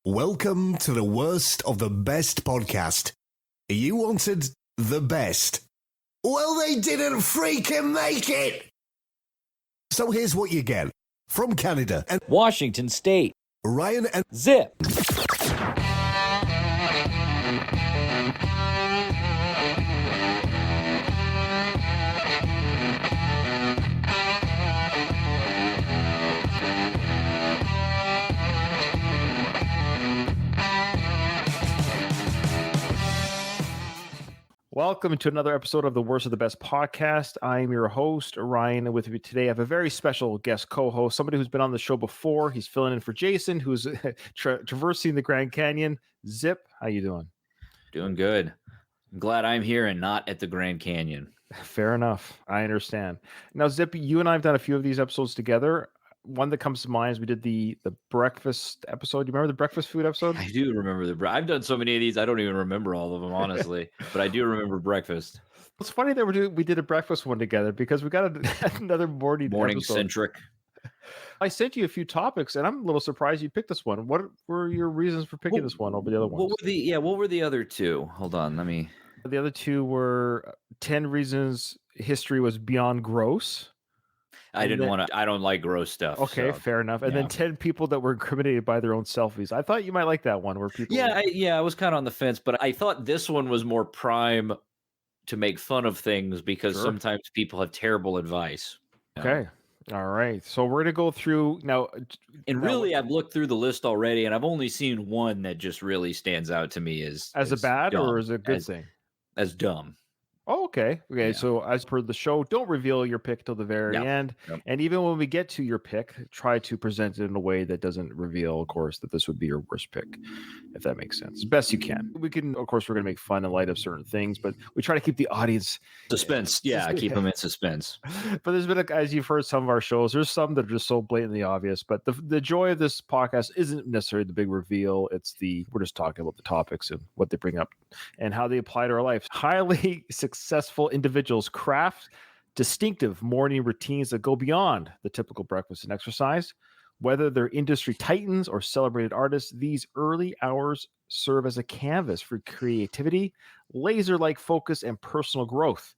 Welcome to the worst of the best podcast. You wanted the best. Well, they didn't freaking make it! So here's what you get. From Canada and Washington State, Ryan and Zipp. Welcome to another episode of the Worst of the Best podcast. I'm your host, Ryan, and with me today I have a very special guest co-host, somebody who's been on the show before. He's filling in for Jason, who's traversing the Grand Canyon. Zipp, how you doing? Doing good. I'm glad I'm here and not at the Grand Canyon. Fair enough. I understand. Now, Zipp, you and I have done a few of these episodes together. One that comes to mind is we did the breakfast episode. Do you remember the breakfast food episode? I do remember I've done so many of these, I don't even remember all of them, honestly. But I do remember breakfast. It's funny that we did a breakfast one together because we got another morning episode. Centric. I sent you a few topics, and I'm a little surprised you picked this one. What were your reasons for picking this one over the other ones? What were the other two? Hold on, let me. The other two were 10 reasons history was beyond gross. I don't like gross stuff. Okay, so, fair enough. And then 10 people that were incriminated by their own selfies. I thought you might like that one where people. I was kind of on the fence, but I thought this one was more prime to make fun of things because sometimes people have terrible advice. Okay. All right. So we're going to go through now. And really, I've looked through the list already, and I've only seen one that just really stands out to me as a bad dumb, or as a good thing? As dumb. Oh, okay. Yeah. So as per the show, don't reveal your pick till the very end. Yep. And even when we get to your pick, try to present it in a way that doesn't reveal, of course, that this would be your worst pick, if that makes sense. As best you can. We can, of course, we're going to make fun and light of certain things, but we try to keep the audience suspense. Yeah, keep them in suspense. But there's been, as you've heard some of our shows, there's some that are just so blatantly obvious. But the joy of this podcast isn't necessarily the big reveal. It's we're just talking about the topics and what they bring up and how they apply to our life. Highly successful individuals craft distinctive morning routines that go beyond the typical breakfast and exercise. Whether they're industry titans or celebrated artists, these early hours serve as a canvas for creativity, laser-like focus, and personal growth.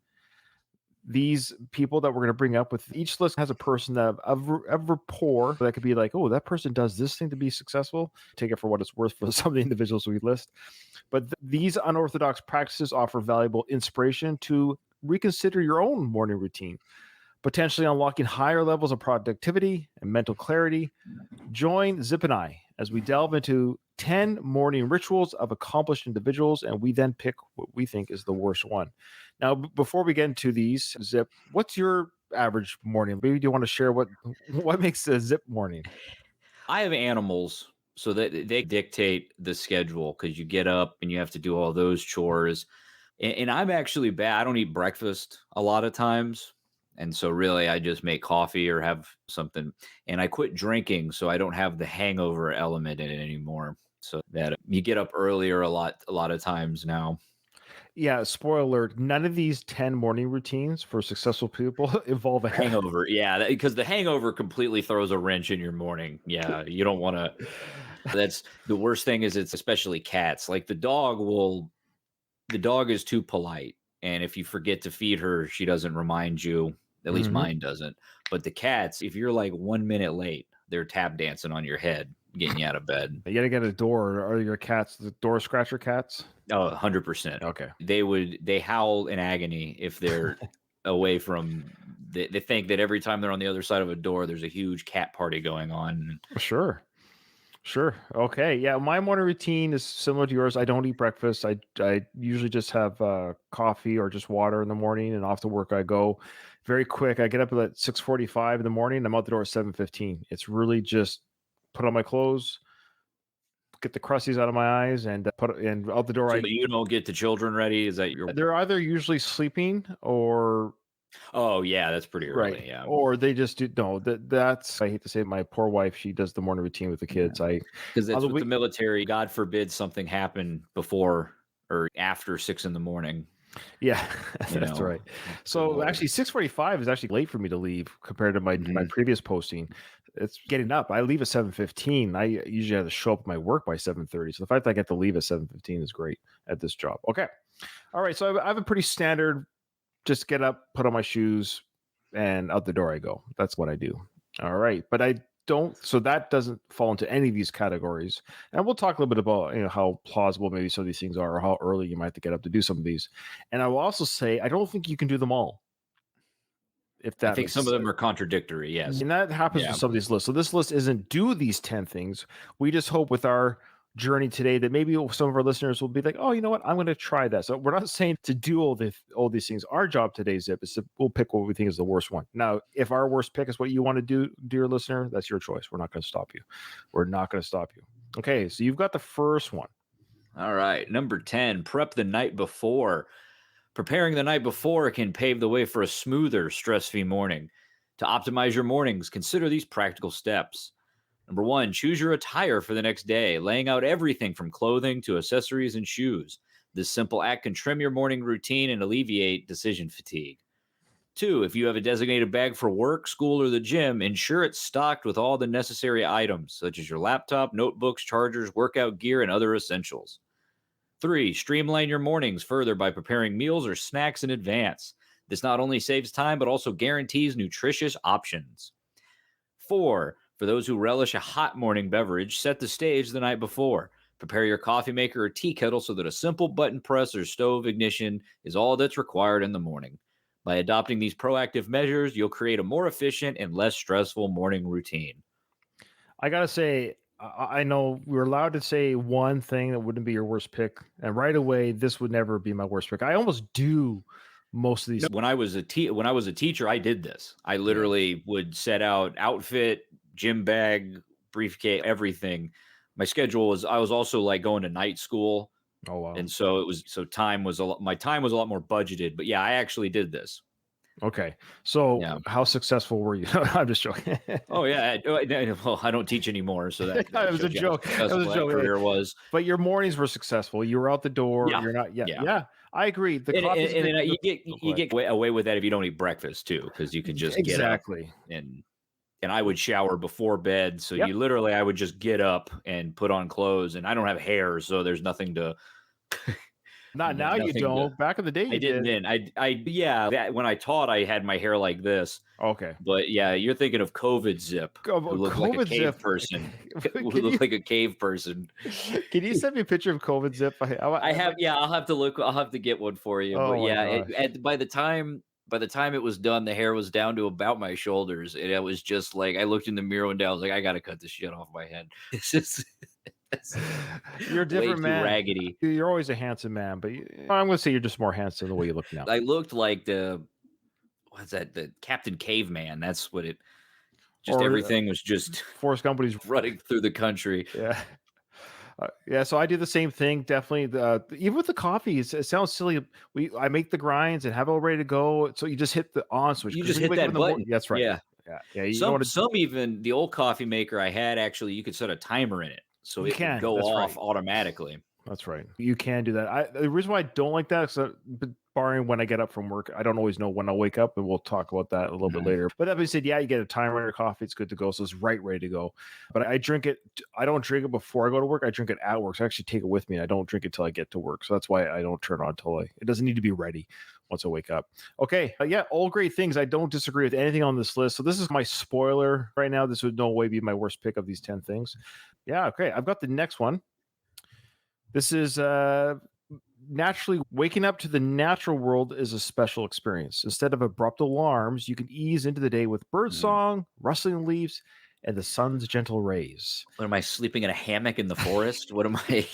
These people that we're going to bring up with each list has a person that of rapport that could be like, oh, that person does this thing to be successful. Take it for what it's worth for some of the individuals we list. But these unorthodox practices offer valuable inspiration to reconsider your own morning routine, potentially unlocking higher levels of productivity and mental clarity. Join Zipp and I as we delve into 10 morning rituals of accomplished individuals, and we then pick what we think is the worst one. Now, before we get into these, Zipp, what's your average morning? Maybe do you want to share what makes a Zipp morning? I have animals, so that they dictate the schedule because you get up and you have to do all those chores. And I'm actually bad. I don't eat breakfast a lot of times. And so really I just make coffee or have something, and I quit drinking. So I don't have the hangover element in it anymore. So that you get up earlier a lot of times now. Yeah. Spoiler alert. None of these 10 morning routines for successful people involve a hangover. Yeah. Because the hangover completely throws a wrench in your morning. Yeah. You don't want to, that's the worst thing is it's especially cats. Like the dog is too polite. And if you forget to feed her, she doesn't remind you. At least mine doesn't. But the cats, if you're like 1 minute late, they're tap dancing on your head, getting you out of bed. You gotta get a door. Are your cats the door scratcher cats? Oh, 100%. Okay. They howl in agony if they're away from. They think that every time they're on the other side of a door, there's a huge cat party going on. Sure. Okay. Yeah. My morning routine is similar to yours. I don't eat breakfast. I usually just have coffee or just water in the morning, and off to work I go. Very quick. I get up at 6:45 in the morning. I'm out the door at 7:15. It's really just put on my clothes, get the crusties out of my eyes, and and out the door. So you don't get the children ready? Is that your? They're either usually sleeping or. Oh yeah, that's pretty early. Right. Yeah. Or they just do. No, that's. I hate to say it, my poor wife. She does the morning routine with the kids. Because that's with the military. God forbid something happen before or after 6 in the morning. Yeah, You that's know, right. good So Lord. actually 6:45 is actually late for me to leave compared to my Mhm. previous posting. It's getting up. I leave at 7:15. I usually have to show up at my work by 7:30. So the fact that I get to leave at 7:15 is great at this job. Okay. All right. So I have a pretty standard just get up, put on my shoes, and out the door I go. That's what I do. All right. But I don't, so that doesn't fall into any of these categories. And we'll talk a little bit about how plausible maybe some of these things are or how early you might have to get up to do some of these. And I will also say I don't think you can do them all. If I that think makes some of sense. them are contradictory. Yes. And that happens Yeah. with some of these lists. So this list isn't do these 10 things. We just hope with our journey today that maybe some of our listeners will be like, oh, you know what? I'm going to try that. So we're not saying to do all these things. Our job today, Zip, is to we'll pick what we think is the worst one. Now, if our worst pick is what you want to do, dear listener, that's your choice. We're not going to stop you. We're not going to stop you. Okay, so you've got the first one. All right. Number 10, prep the night before. Preparing the night before can pave the way for a smoother, stress-free morning. To optimize your mornings, consider these practical steps. Number 1, choose your attire for the next day, laying out everything from clothing to accessories and shoes. This simple act can trim your morning routine and alleviate decision fatigue. 2, if you have a designated bag for work, school, or the gym, ensure it's stocked with all the necessary items, such as your laptop, notebooks, chargers, workout gear, and other essentials. 3, streamline your mornings further by preparing meals or snacks in advance. This not only saves time, but also guarantees nutritious options. 4, for those who relish a hot morning beverage, set the stage the night before. Prepare your coffee maker or tea kettle so that a simple button press or stove ignition is all that's required in the morning. By adopting these proactive measures, you'll create a more efficient and less stressful morning routine. I gotta say, I know we're allowed to say one thing that wouldn't be your worst pick, and right away, this would never be my worst pick. I almost do most of these. When I was a teacher, I did this. I Yeah. literally would set out outfit, gym bag, briefcase, everything. My schedule was I was also like going to night school, Oh wow. and so it was so time was a lot. My time was a lot more budgeted. But yeah, I actually did this. Okay. So Yeah. how successful were you? I'm just joking. Oh yeah. Well, I don't teach anymore, so that It was a shows you how joke. It was successful a that joke. career was. But your mornings were successful. You were out the door. Yeah. You're not. Yeah. Yeah. Yeah. I agree. The And, coffee's and, good. and you get Oh, go you ahead. get away with that if you don't eat breakfast too, because you can just get up Exactly. and I would shower before bed. So Yep. you literally, I would just get up and put on clothes, and I don't have hair, so there's nothing to, Not now. You nothing to. don't. Back in the day, I you didn't did. then. Yeah. When I taught, I had my hair like this, Okay. but yeah, you're thinking of COVID Zip, who looked like a COVID cave zip. person, who Can you looked like a cave person. can you send me a picture of COVID zip? I have, yeah, I'll have to look. I'll have to get one for you. But Oh my yeah, gosh. by the time it was done, the hair was down to about my shoulders, and it was just like I looked in the mirror one day. I was like, I got to cut this shit off my head. It's just it's You're a way different too man. raggedy. You're always a handsome man, but I'm going to say you're just more handsome the way you look now. I looked like what's that? The Captain Caveman. That's what it. Just Or everything was just Forrest Gump when he's running through the country. yeah. Yeah, so I do the same thing. Definitely, even with the coffee, it sounds silly. I make the grinds and have it all ready to go. So you just hit the on switch. You 'Cause just when you hit wake up that in the morning, button. that's right. Yeah. Yeah. You don't want to. Some even the old coffee maker I had actually you could set a timer in it so You it would can. go That's off right. automatically. That's right. You can do that. The reason why I don't like that is but barring when I get up from work, I don't always know when I'll wake up, and we'll talk about that a little bit Mhm. later. But that being said, yeah, you get a timer on your coffee, it's good to go. So it's ready to go. But I drink it. I don't drink it before I go to work. I drink it at work. So I actually take it with me. I don't drink it till I get to work. So that's why I don't turn it on till it doesn't need to be ready once I wake up. Okay. Yeah, all great things. I don't disagree with anything on this list. So this is my spoiler right now. This would no way be my worst pick of these 10 things. Yeah. Okay. I've got the next one. This is naturally waking up to the natural world is a special experience. Instead of abrupt alarms, you can ease into the day with birdsong, rustling leaves, and the sun's gentle rays. What am I sleeping in a hammock in the forest? What am I?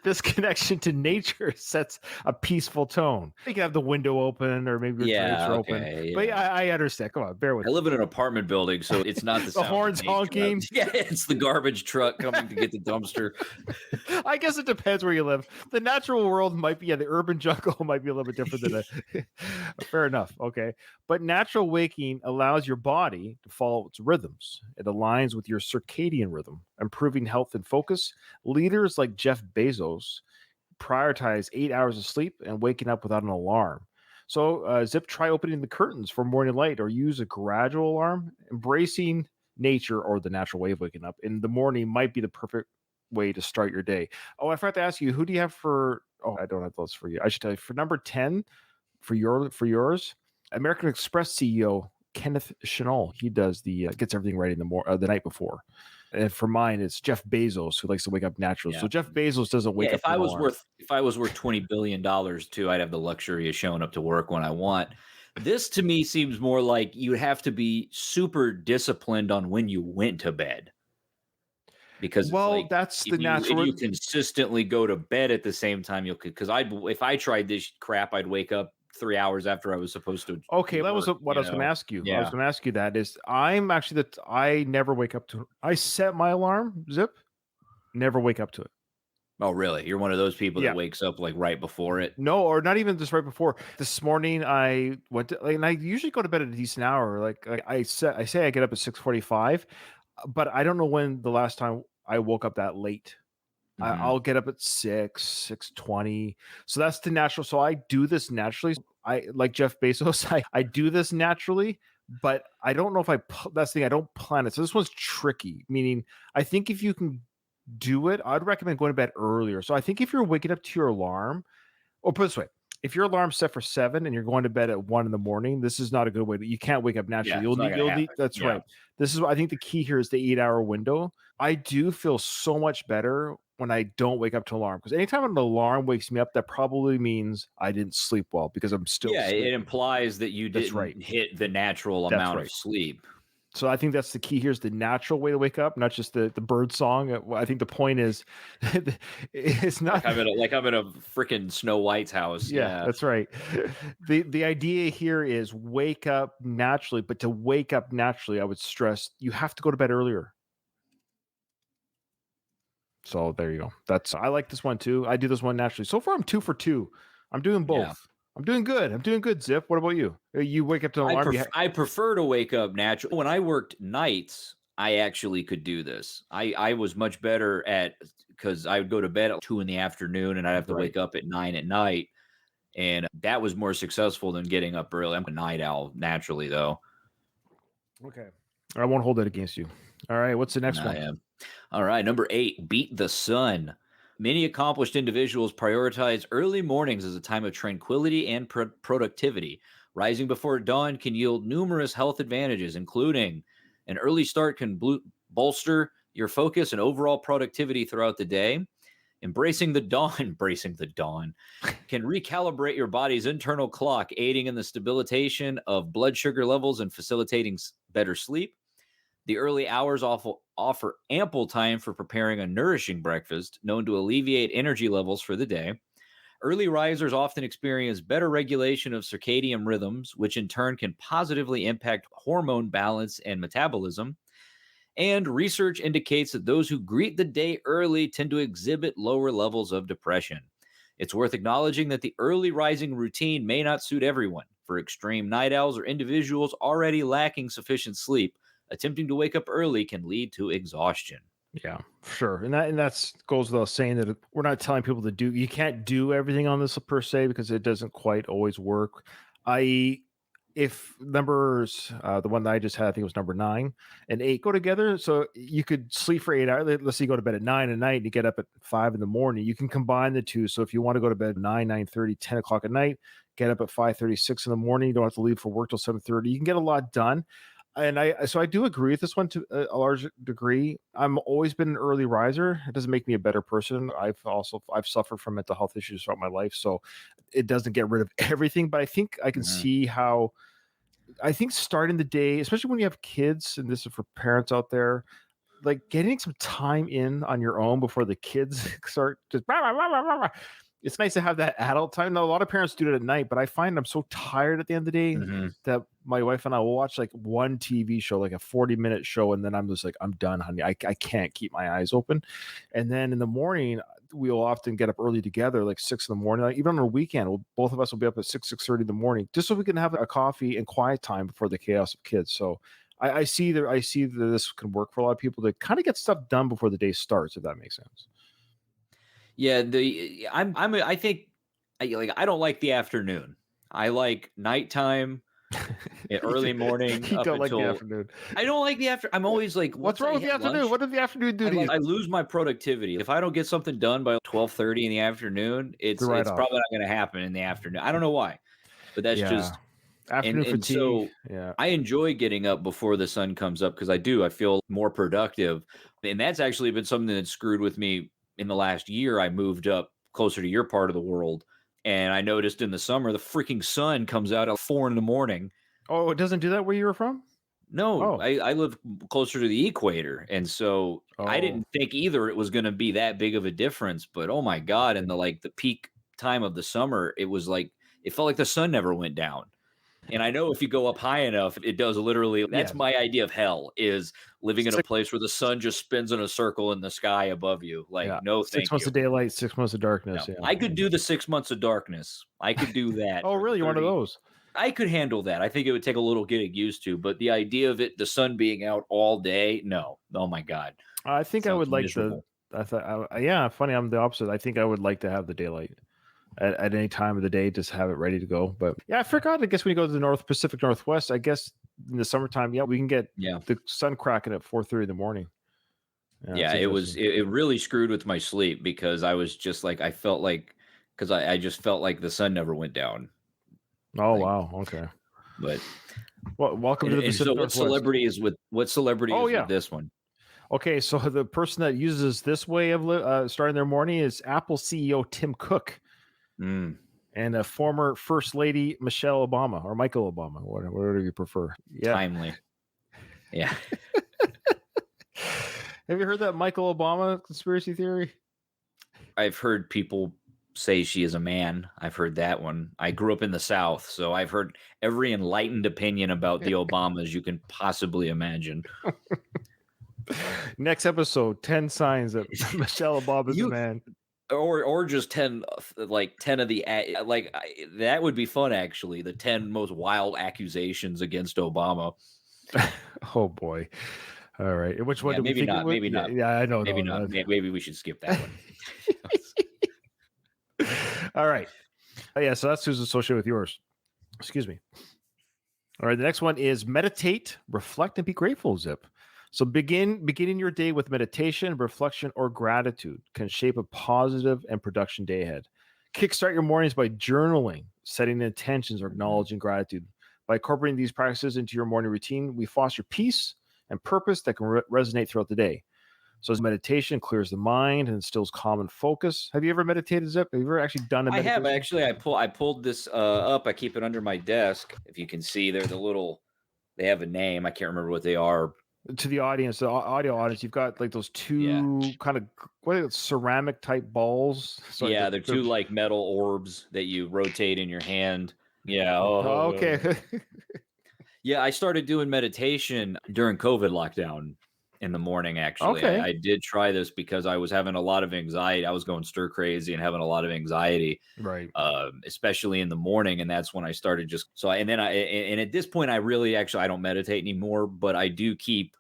This connection to nature sets a peaceful tone. You can have the window open or maybe your drapes are open. Okay. But yeah, I understand. Come on, bear with I me. live in an apartment building, so it's not the The sound of horns nature. honking. Yeah, it's the garbage truck coming to get the dumpster. I guess it depends where you live. The natural world might be, the urban jungle might be a little bit different than fair enough. Okay. But natural waking allows your body to follow its rhythms. It aligns with your circadian rhythm, improving health and focus. Leaders like Jeff Bezos prioritize 8 hours of sleep and waking up without an alarm. So, Zip, try opening the curtains for morning light or use a gradual alarm. Embracing nature or the natural way of waking up in the morning might be the perfect way to start your day. Oh, I forgot to ask you, who do you have for? Oh, I don't have those for you. I should tell you for number 10 for yours. American Express CEO Kenneth Chenault. He does the gets everything ready in the night before. And for mine, it's Jeff Bezos who likes to wake up naturally. Yeah. So Jeff Bezos doesn't wake Yeah, up to an alarm. if I was worth $20 billion too, I'd have the luxury of showing up to work when I want. This to me seems more like you have to be super disciplined on when you went to bed. Because it's Well, like that's the if natural. you consistently go to bed at the same time, you'll because I if I tried this crap, I'd wake up 3 hours after I was supposed to be Okay, at that was work, what I was going to ask you. I was Yeah. going to ask you that is I'm actually that I never wake up to. I set my alarm, Zip, never wake up to it. Oh, really? You're one of those people that Yeah. wakes up like right before it? No, or not even just right before. This morning I went to and I usually go to bed at a decent hour. Like I say I get up at 6:45, but I don't know when the last time I woke up that late. Mhm. I'll get up at 6:20. So that's the natural. So I do this naturally. I like Jeff Bezos. I do this naturally, but I don't know if that's the thing. I don't plan it. So this one's tricky. Meaning, I think if you can do it, I'd recommend going to bed earlier. So I think if you're waking up to your alarm, or put it this way, if your alarm's set for 7 and you're going to bed at 1 in the morning, this is not a good way you can't wake up naturally. Yeah, it's not gonna You'll need happen. that's Yeah. right. This is what I think the key here is the 8-hour window. I do feel so much better when I don't wake up to alarm because anytime an alarm wakes me up, that probably means I didn't sleep well because I'm still Yeah, it sleeping. implies that you That's right. didn't hit the natural That's amount of right. sleep. So I think that's the key here is the natural way to wake up, not just the bird song. I think the point is it's not Like I'm in a freaking Snow White's house. yeah, Yeah. that's right. The idea here is wake up naturally, but to wake up naturally, I would stress you have to go to bed earlier. So there you go. That's I like this one too. I do this one naturally. So far, I'm 2 for 2. I'm doing Yeah. both. I'm doing good. I'm doing good, Zip. What about you? You wake up to an alarm. I prefer to wake up natural. When I worked nights, I actually could do this. I was much better at because I would go to bed at 2 in the afternoon and I'd have to Right. wake up at 9 at night. And that was more successful than getting up early. I'm a night owl naturally, though. Okay. I won't hold that against you. All right. What's the next I one? am. All right. Number 8, beat the sun. Many accomplished individuals prioritize early mornings as a time of tranquility and productivity. Rising before dawn can yield numerous health advantages, including an early start can bolster your focus and overall productivity throughout the day. Embracing the dawn, embracing the dawn can recalibrate your body's internal clock, aiding in the stabilization of blood sugar levels and facilitating better sleep. The early hours offer ample time for preparing a nourishing breakfast, known to alleviate energy levels for the day. Early risers often experience better regulation of circadian rhythms, which in turn can positively impact hormone balance and metabolism. And research indicates that those who greet the day early tend to exhibit lower levels of depression. It's worth acknowledging that the early rising routine may not suit everyone. For extreme night owls or individuals already lacking sufficient sleep, attempting to wake up early can lead to exhaustion. Yeah, sure. And that's goes without saying that we're not telling people to do you can't do everything on this per se because it doesn't quite always work. I if numbers the one that I just had, I think it was number 9 and 8 go together. So you could sleep for 8 hours. Let's say you go to bed at 9 at night and you get up at 5 in the morning. You can combine the two. So if you want to go to bed at 9, 9:30, 10 o'clock at night, get up at 5:36 in the morning. You don't have to leave for work till 7:30. You can get a lot done. And I do agree with this one to a large degree. I'm always been an early riser. It doesn't make me a better person. I've suffered from mental health issues throughout my life, so it doesn't get rid of everything. But I think I can Mhm. see how I think starting the day, especially when you have kids, and this is for parents out there, like getting some time in on your own before the kids start just it's nice to have that adult time. Now, a lot of parents do it at night, but I find I'm so tired at the end of the day Mhm. that my wife and I will watch like one TV show, like a 40-minute show, and then I'm just like, I'm done, honey. I can't keep my eyes open. And then in the morning, we'll often get up early together, like 6 in the morning. Like even on a weekend, both of us will be up at 6:30 in the morning, just so we can have a coffee and quiet time before the chaos of kids. So I see that this can work for a lot of people to kind of get stuff done before the day starts, if that makes sense. Yeah, I think I don't like the afternoon. I like nighttime, early morning You up don't like the until afternoon. I don't like the after. I'm always like, What's once wrong I with the hit afternoon? lunch, What did the afternoon do to you? I lose my productivity. If I don't get something done by 12:30 in the afternoon, The it's write-off. probably not going to happen in the afternoon. I don't know why, but that's Yeah. just Afternoon and fatigue. so Yeah. I enjoy getting up before the sun comes up because I feel more productive. And that's actually been something that screwed with me in the last year. I moved up closer to your part of the world. And I noticed in the summer, the freaking sun comes out at 4 in the morning. Oh, it doesn't do that where you were from? No, Oh. I live closer to the equator. And so I Oh. didn't think either it was going to be that big of a difference. But oh my God, in the peak time of the summer, it felt like the sun never went down. And I know if you go up high enough, it does literally. Yeah. That's my idea of hell, is living in a Six, place where the sun just spins in a circle in the sky above you. Like, yeah. no, 6 thank months you. of daylight, 6 months of darkness. No, Yeah. I could do the 6 months of darkness. I could do that, Oh, or the really? You're one of 30. those. I could handle that. I think it would take a little getting used to, but the idea of it, the sun being out all day, no. Oh my God. I think I Sounds would like the. miserable. I thought, yeah, funny. I'm the opposite. I think I would like to have the daylight at any time of the day, just have it ready to go. But yeah, I forgot. I guess when you go to the North Pacific Northwest, I guess in the summertime, yeah, we can get Yeah. the sun cracking at 4:30 in the morning. Yeah, Yeah, it's interesting. it really screwed with my sleep because I was just like, I felt like, because I just felt like the sun never went down. Oh Like, wow, okay. but Well, welcome to the and so Pacific Northwest. what celebrity Oh is yeah. with this one? Okay, so the person that uses this way of starting their morning is Apple CEO Tim Cook Mm, and a former First Lady Michelle Obama or Michael Obama, whatever you prefer. Yeah. timely. Yeah. Have you heard that Michael Obama conspiracy theory? I've heard people say she is a man. I've heard that one. I grew up in the South, so I've heard every enlightened opinion about the Obamas you can possibly imagine. Next episode, 10 signs that Michelle Obama is a You man. or just 10 10 of the that would be fun, actually. The 10 most wild accusations against Obama. Oh boy. All right. Which one Yeah, do we maybe think it not. was? Maybe Yeah, not. yeah, I know. Maybe No, not. Maybe we should skip that one. All right. Yeah, so that's who's associated with yours. Excuse me. All right, the next one is meditate, reflect, and be grateful, Zip. So beginning your day with meditation, reflection, or gratitude can shape a positive and production day ahead. Kickstart your mornings by journaling, setting intentions, or acknowledging gratitude. By incorporating these practices into your morning routine, we foster peace and purpose that can resonate throughout the day. So as meditation clears the mind and instills calm and focus. Have you ever meditated, Zip? Have you ever actually done a I have meditation? actually. I pulled this up. I keep it under my desk. If you can see, they're the little. They have a name. I can't remember what they are. To the audience, the audio audience, you've got like those Yeah, two kind of what are those, ceramic type balls. Sorry, yeah. They're two like metal orbs that you rotate in your hand. Yeah. oh, Oh. okay. Yeah, I started doing meditation during COVID lockdown in the morning, actually. Okay. I did try this because I was having a lot of anxiety. I was going stir crazy and having a lot of anxiety, Right. especially in the morning. And that's when I started and at this point, I really actually, I don't meditate anymore, but I do keep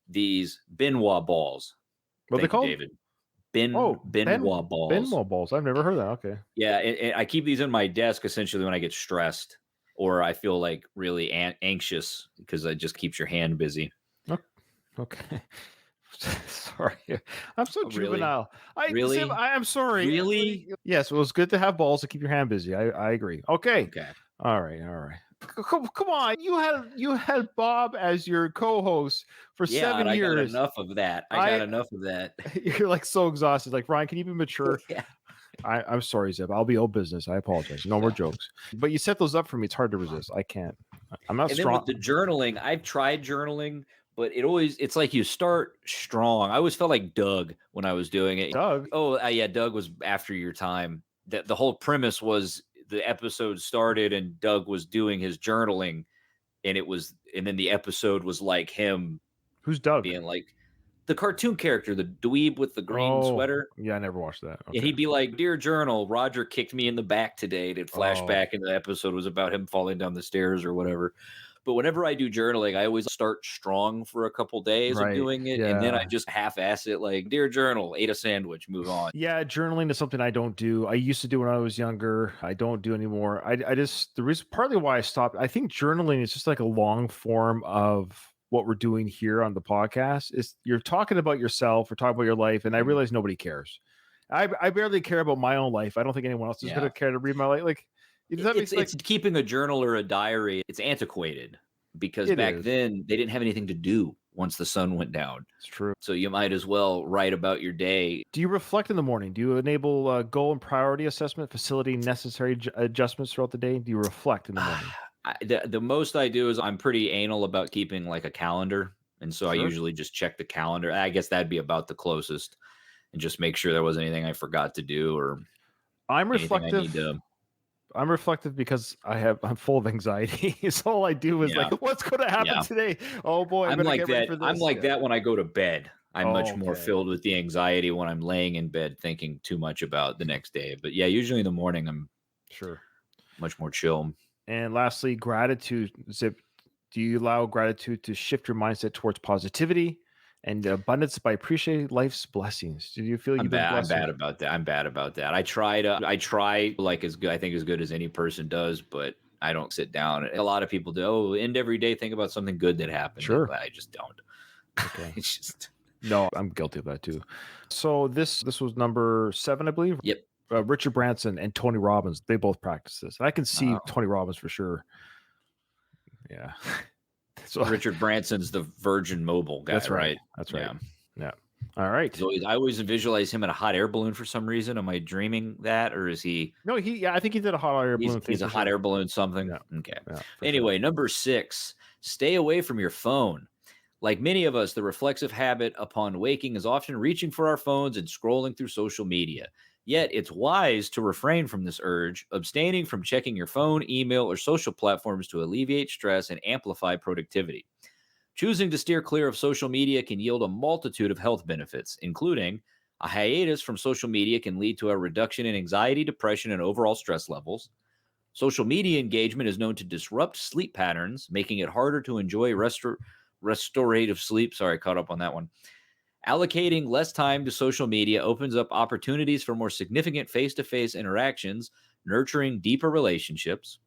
these Benoit balls. What are they Thank you, called? David. Oh, Benoit balls. Benmo balls. I've never heard of that. Okay. Yeah, I keep these in my desk essentially when I get stressed or I feel like really anxious because it just keeps your hand busy. Okay. Sorry. I'm so Oh, really? juvenile. Really? Zip, I am sorry. Really? Yes, well, it's good to have balls to keep your hand busy. I agree. Okay. Okay. All right. Come on. You had Bob as your co-host for Yeah, 7 and I got years. enough of that. I got enough of that. You're like so exhausted. Like, Ryan, can you be mature? Yeah. I'm sorry, Zeb. I'll be old business. I apologize. No more jokes. But you set those up for me. It's hard to resist. I can't. I'm not And then strong. with the journaling, I've tried journaling, but it's like you start strong. I always felt like Doug when I was doing it. Doug. Oh, yeah, Doug was after your time. That the whole premise was the episode started and Doug was doing his journaling, and then the episode was like him Who's Doug? being like the cartoon character, the dweeb with the green sweater. Yeah, I never watched that. Okay. And he'd be like, "Dear Journal, Roger kicked me in the back today." And it flashback, and the episode was about him falling down the stairs or whatever. But whenever I do journaling, I always start strong for a couple days of Right. doing it, and then I Yeah. just half-ass it, like, "Dear journal, ate a sandwich, move on." Yeah, journaling is something I don't do. I used to do when I was younger. I don't do anymore. I just the reason partly why I stopped. I think journaling is just like a long form of what we're doing here on the podcast. Is you're talking about yourself or talking about your life, and I Mhm. realize nobody cares. I barely care about my own life. I don't think anyone else is going Yeah. to care to read my life. Like, does that It's make like it's keeping a journal or a diary, it's antiquated because it back is? then, they didn't have anything to do once the sun went down. It's true. So you might as well write about your day. Do you reflect in the morning? Do you enable goal and priority assessment, facility necessary adjustments throughout the day? Do you reflect in the morning? The most I do is I'm pretty anal about keeping like a calendar. And so I Sure. usually just check the calendar. I guess that'd be about the closest and just make sure there wasn't anything I forgot to do or I'm anything I need reflective. to. I'm reflective because I'm full of anxiety. So all I do is like, Yeah. what's going to happen Yeah. today? Oh boy, I'm I'm going to like get ready that. for I'm this. like Yeah. that when I go to bed. I'm much Oh, more okay. filled with the anxiety when I'm laying in bed thinking too much about the next day. But yeah, usually in the morning I'm Sure. much more chill. And lastly, gratitude. Zip. Do you allow gratitude to shift your mindset towards positivity and abundance by appreciating life's blessings? Do you feel I'm you've been bad. I'm blessed? bad about that. I'm bad about that. I try like as good, I think as good as any person does, but I don't sit down. A lot of people do. Oh, end every day, think about something good that happened. Sure. I just don't. Okay. It's just, No, I'm guilty of that too. So this was number 7, I believe. yep. Richard Branson and Tony Robbins, they both practice this. And I can see Uh, Tony Robbins for sure. Yeah. So Richard Branson's the Virgin Mobile guy, that's right. right? That's right. Yeah. Yeah. All right. I always visualize him in a hot air balloon for some reason. Am I dreaming that, or is he? No, I think he did a hot air balloon thing He's a for hot sure. air balloon something. Yeah. Okay. Yeah, for sure. Anyway, number 6, stay away from your phone. Like many of us, the reflexive habit upon waking is often reaching for our phones and scrolling through social media. Yet it's wise to refrain from this urge, abstaining from checking your phone, email, or social platforms to alleviate stress and amplify productivity. Choosing to steer clear of social media can yield a multitude of health benefits, including a hiatus from social media can lead to a reduction in anxiety, depression, and overall stress levels. Social media engagement is known to disrupt sleep patterns, making it harder to enjoy restorative sleep. Sorry, I caught up on that one. Allocating less time to social media opens up opportunities for more significant face to face interactions, nurturing deeper relationships.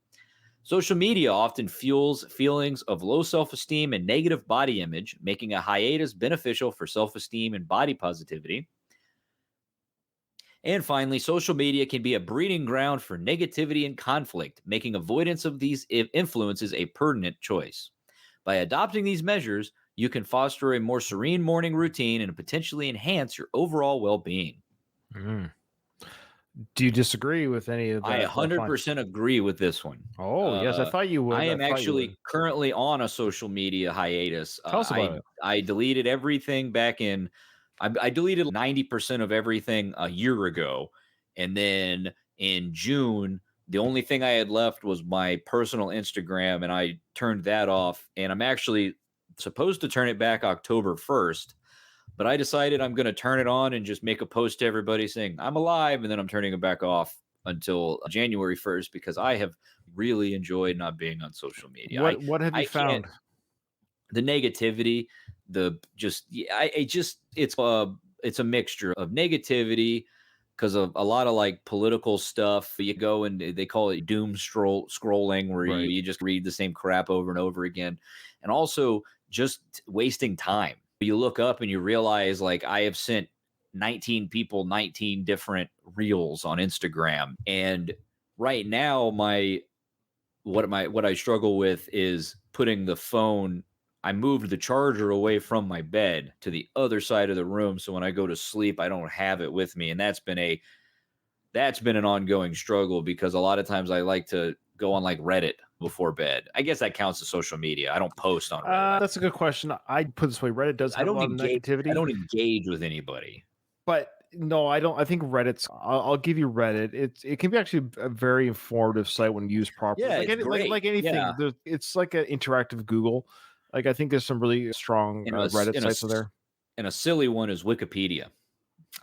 Social media often fuels feelings of low self esteem and negative body image, making a hiatus beneficial for self esteem and body positivity. And finally, social media can be a breeding ground for negativity and conflict, making avoidance of these influences a pertinent choice. By adopting these measures, you can foster a more serene morning routine and potentially enhance your overall well being. Mm. Do you disagree with any of I that? 100% agree with this one. Oh, yes. I Uh, thought you I would. I am thought you would. actually currently on a social media hiatus. Tell us about it. I deleted everything back in. I deleted 90% of everything a year ago, and then in June, the only thing I had left was my personal Instagram, and I turned that off. And I'm actually supposed to turn it back October 1st, but I decided I'm going to turn it on and just make a post to everybody saying I'm alive, and then I'm turning it back off until January 1st because I have really enjoyed not being on social media. What have you I can't found? the negativity, the just yeah, it's a mixture of negativity because of a lot of like political stuff. You go and they call it scrolling, where Right. you just read the same crap over and over again, and also just wasting time. You look up and you realize like I have sent 19 people 19 different reels on Instagram, and right now what I struggle with is putting the phone. I moved the charger away from my bed to the other side of the room, so when I go to sleep, I don't have it with me, and that's been an ongoing struggle because a lot of times I like to go on like Reddit before bed. I guess that counts as social media. I don't post on Reddit. That's a good question. I put it this way: Reddit does I have a don't lot of engage. I negativity, don't engage with anybody. but no, I don't. I think Reddit's. I'll give you Reddit. It can be actually a very informative site when used properly. Yeah, Like it's great. like anything, Yeah, it's like an interactive Google. Like I think there's some really strong and a s- Reddit and a sites s- out there. and a silly one is Wikipedia.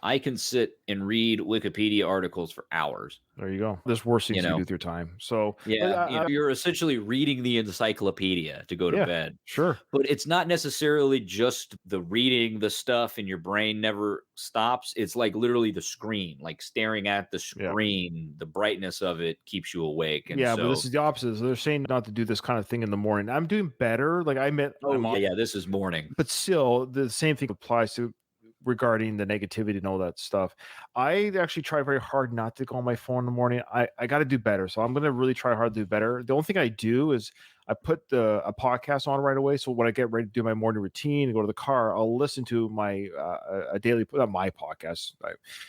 I can sit and read Wikipedia articles for hours. There you go. There's worse things You you can do know, with your time. So, but yeah, you're essentially reading the encyclopedia to go to yeah, bed. sure. But it's not necessarily just the reading the stuff and your brain never stops. It's like literally the screen, like staring at the Yeah. screen, the brightness of it keeps you awake. And Yeah, but this so, is the opposite. So they're saying not to do this kind of thing in the morning. I'm doing better. Like I admit, I'm on, yeah, this is morning. but still, the same thing applies to regarding the negativity and all that stuff. I actually try very hard not to go on my phone in the morning. I got to do better, so I'm going to really try hard to do better. The only thing I do is I put a podcast on right away. So when I get ready to do my morning routine and go to the car, I'll listen to my a daily, not my podcast,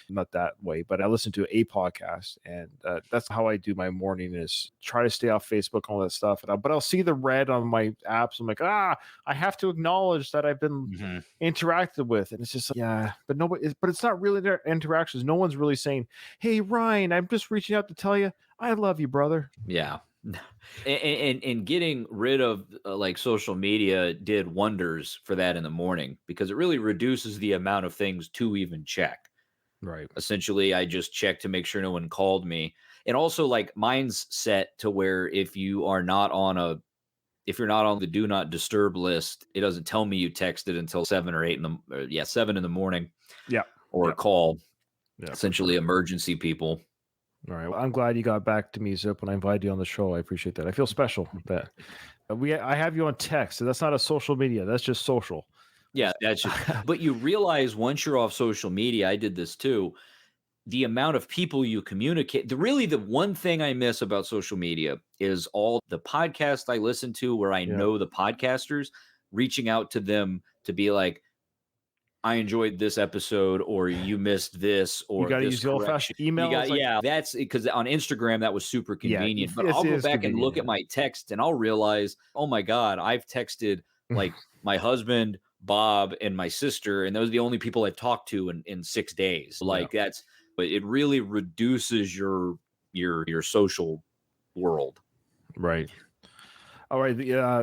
not that way, but I listen to a podcast, and that's how I do my morning. Is try to stay off Facebook, all that stuff. But I'll see the red on my apps. I'm like, I have to acknowledge that I've been interacted with, and it's just like, yeah, but nobody. But it's not really their interactions. No one's really saying, "Hey, Ryan, I'm just reaching out to tell you I love you, brother." Yeah. And getting rid of like social media did wonders for that in the morning because it really reduces the amount of things to even check. Right. Essentially, I just check to make sure no one called me. And also like mine's set to where if you're not on the do not disturb list, it doesn't tell me you texted until 7 in the morning. Yeah. Or call. Yeah. Essentially emergency people. All right. Well, I'm glad you got back to me, Zipp, when I invited you on the show. I appreciate that. I feel special that I have you on text. So that's not a social media. That's just social. Yeah, that's just, but you realize once you're off social media, I did this too, the amount of people you communicate. The one thing I miss about social media is all the podcasts I listen to where I know the podcasters, reaching out to them to be like, I enjoyed this episode, or you missed this, or you got to use the old-fashioned emails. That's because on Instagram that was super convenient. Yeah, but I'll go back and look at my text, and I'll realize, oh my god, I've texted like my husband, Bob, and my sister, and those are the only people I've talked to in 6 days. Like but it really reduces your social world. Right. All right.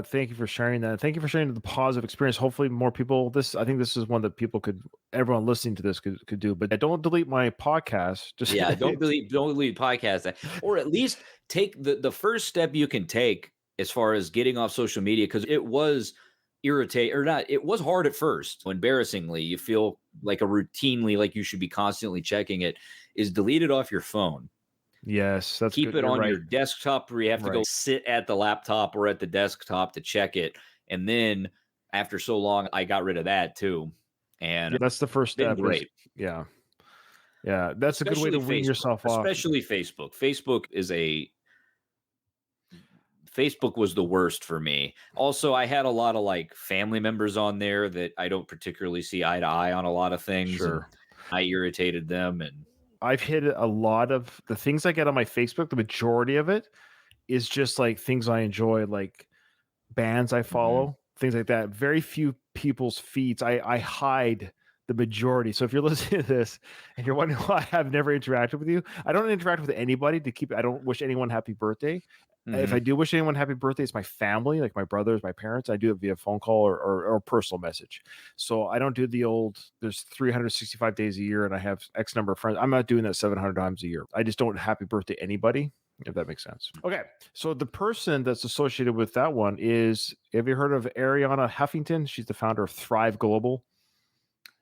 Thank you for sharing that. Thank you for sharing the positive experience. Hopefully more people, I think this is one that everyone listening to this could do, but don't delete my podcast. Just don't delete podcast, or at least take the first step you can take as far as getting off social media. Cause it was it was hard at first. Embarrassingly, you feel like like you should be constantly checking it, is delete it off your phone. Yes, that's keep good. it on your desktop where you have to go sit at the laptop or at the desktop to check it. And then after so long, I got rid of that too. And that's the first step. Great. Yeah. That's a good way to wean yourself off. Especially Facebook. Facebook was the worst for me. Also, I had a lot of like family members on there that I don't particularly see eye to eye on a lot of things. Sure. I irritated them, and I've hit a lot of the things I get on my Facebook. The majority of it is just like things I enjoy, like bands I follow, things like that. Very few people's feeds. I hide the majority. So if you're listening to this and you're wondering why I've never interacted with you, I don't interact with anybody I don't wish anyone happy birthday. If I do wish anyone happy birthday, it's my family, like my brothers, my parents. I do it via phone call or personal message. So I don't do the old, there's 365 days a year and I have X number of friends. I'm not doing that 700 times a year. I just don't happy birthday anybody, if that makes sense. Okay. So the person that's associated with that one is, have you heard of Ariana Huffington? She's the founder of Thrive Global.